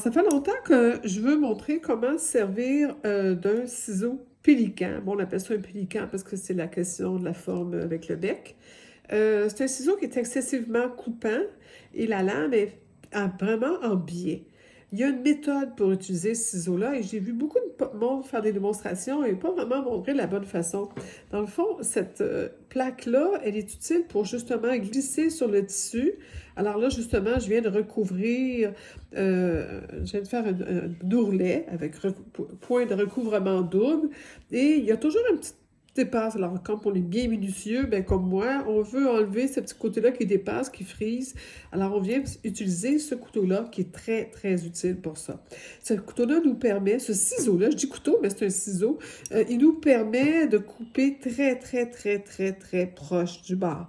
Ça fait longtemps que je veux montrer comment se servir d'un ciseau pélican. Bon, on appelle ça un pélican parce que c'est la question de la forme avec le bec. C'est un ciseau qui est excessivement coupant et la lame est vraiment en biais. Il y a une méthode pour utiliser ce ciseau-là et j'ai vu beaucoup de monde faire des démonstrations et pas vraiment montrer la bonne façon. Dans le fond, cette plaque-là, elle est utile pour justement glisser sur le tissu. Alors là, justement, je viens de recouvrir, je viens de faire un ourlet avec point de recouvrement double et il y a toujours un petit dépasse. Alors, quand on est bien minutieux, ben, comme moi, on veut enlever ce petit côté-là qui dépasse, qui frise. Alors, on vient utiliser ce couteau-là qui est très, très utile pour ça. Ce couteau-là nous permet, ce ciseau-là, je dis couteau, mais c'est un ciseau, il nous permet de couper très, très, très, très, très proche du bord.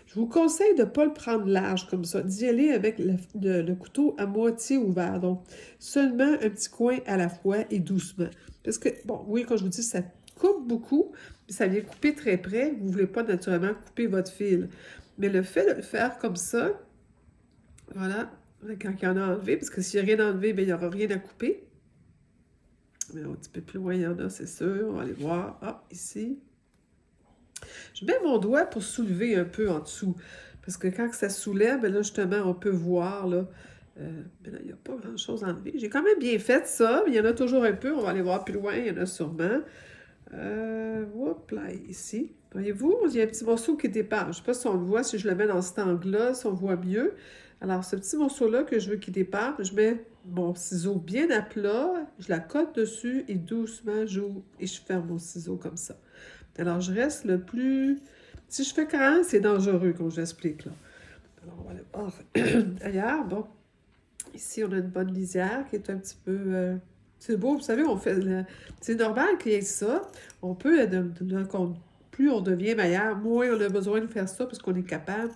Je vous conseille de ne pas le prendre large comme ça, d'y aller avec le couteau à moitié ouvert. Donc, seulement un petit coin à la fois et doucement. Parce que, bon, oui, quand je vous dis ça coupe beaucoup, puis ça vient couper très près, vous ne voulez pas naturellement couper votre fil. Mais le fait de le faire comme ça, voilà, quand il y en a enlevé, parce que s'il n'y a rien enlevé, bien, il n'y aura rien à couper. Mais un petit peu plus loin, il y en a, c'est sûr. On va aller voir. Ah, ici. Je mets mon doigt pour soulever un peu en dessous. Parce que quand ça soulève, là, justement, on peut voir, là. Mais là, il n'y a pas grand-chose à enlever. J'ai quand même bien fait ça, mais il y en a toujours un peu. On va aller voir plus loin, il y en a sûrement. Hop là, ici. Voyez-vous, il y a un petit morceau qui dépasse. Je ne sais pas si on le voit, si je le mets dans cet angle-là, si on voit mieux. Alors, ce petit morceau-là que je veux qu'il dépasse, je mets mon ciseau bien à plat, je la colle dessus et doucement, j'ouvre et je ferme mon ciseau comme ça. Alors, je reste le plus... Si je fais carrément, c'est dangereux, comme je l'explique, là. Alors, on va aller voir ailleurs. Bon, ici, on a une bonne lisière qui est un petit peu... C'est beau, vous savez, on fait... C'est normal qu'il y ait ça. On peut, plus on devient meilleur, moins on a besoin de faire ça parce qu'on est capable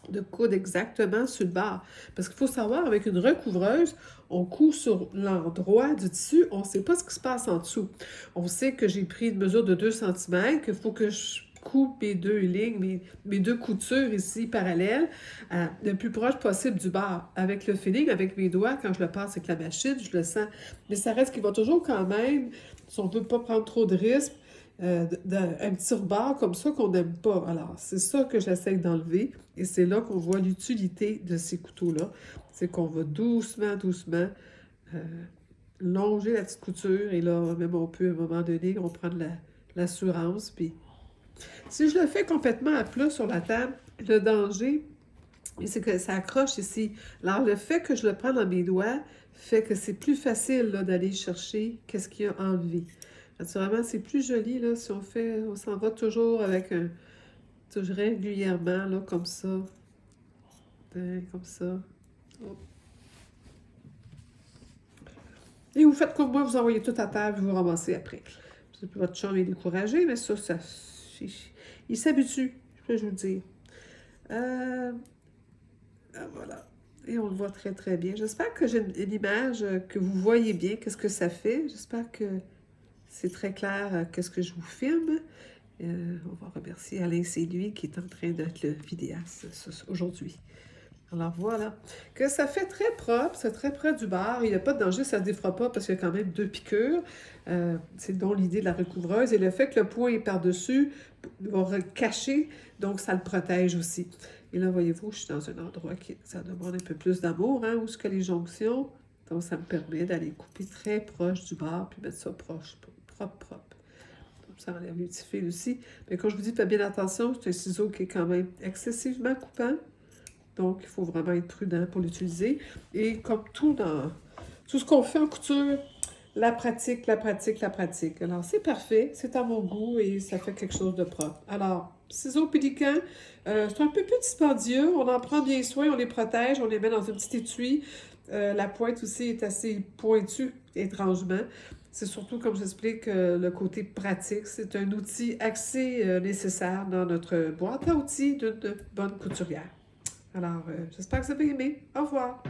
de coudre exactement sur le bord. Parce qu'il faut savoir, avec une recouvreuse, on coud sur l'endroit du tissu, on ne sait pas ce qui se passe en dessous. On sait que j'ai pris une mesure de 2 cm, qu'il faut que je coupe mes deux lignes, mes deux coutures ici parallèles, le plus proche possible du bord. Avec le feeling, avec mes doigts, quand je le passe avec la machine, je le sens. Mais ça reste qu'il va toujours quand même, si on ne veut pas prendre trop de risques, un petit rebord comme ça qu'on n'aime pas. Alors, c'est ça que j'essaie d'enlever et c'est là qu'on voit l'utilité de ces couteaux-là. C'est qu'on va doucement, doucement longer la petite couture et là, même on peut, à un moment donné, on prend de l'assurance. Puis, si je le fais complètement à plat sur la table, le danger, c'est que ça accroche ici. Alors, le fait que je le prends dans mes doigts fait que c'est plus facile là, d'aller chercher qu'est-ce qu'il y a enlevé. Naturellement, c'est plus joli, là, si on s'en va toujours avec toujours régulièrement, là, comme ça. Comme ça. Hop. Et vous faites comme moi, vous envoyez tout à table, vous ramassez après. Votre chum est découragé, mais ça il s'habitue, je peux vous le dire. Voilà. Et on le voit très, très bien. J'espère que j'ai une image que vous voyez bien, qu'est-ce que ça fait. J'espère que c'est très clair qu'est-ce que je vous filme. On va remercier Alain, c'est lui qui est en train d'être le vidéaste aujourd'hui. Alors voilà, que ça fait très propre, c'est très près du bar. Il n'y a pas de danger, ça ne se défera pas parce qu'il y a quand même 2 piqûres. C'est donc l'idée de la recouvreuse. Et le fait que le point est par-dessus va cacher, donc ça le protège aussi. Et là, voyez-vous, je suis dans un endroit qui ça demande un peu plus d'amour, hein, où ce que les jonctions. Donc ça me permet d'aller couper très proche du bar, puis mettre ça proche, propre. Ça enlève les petits fils aussi. Mais quand je vous dis, faites bien attention, c'est un ciseau qui est quand même excessivement coupant. Donc, il faut vraiment être prudent pour l'utiliser. Et comme tout ce qu'on fait en couture, la pratique, la pratique, la pratique. Alors, c'est parfait, c'est à mon goût et ça fait quelque chose de propre. Alors, ciseaux pélicans, c'est un peu plus dispendieux. On en prend bien soin, on les protège, on les met dans un petit étui. La pointe aussi est assez pointue, étrangement. C'est surtout, comme j'explique, le côté pratique. C'est un outil assez nécessaire dans notre boîte à outils d'une bonne couturière. Alors, j'espère que vous avez aimé. Au revoir!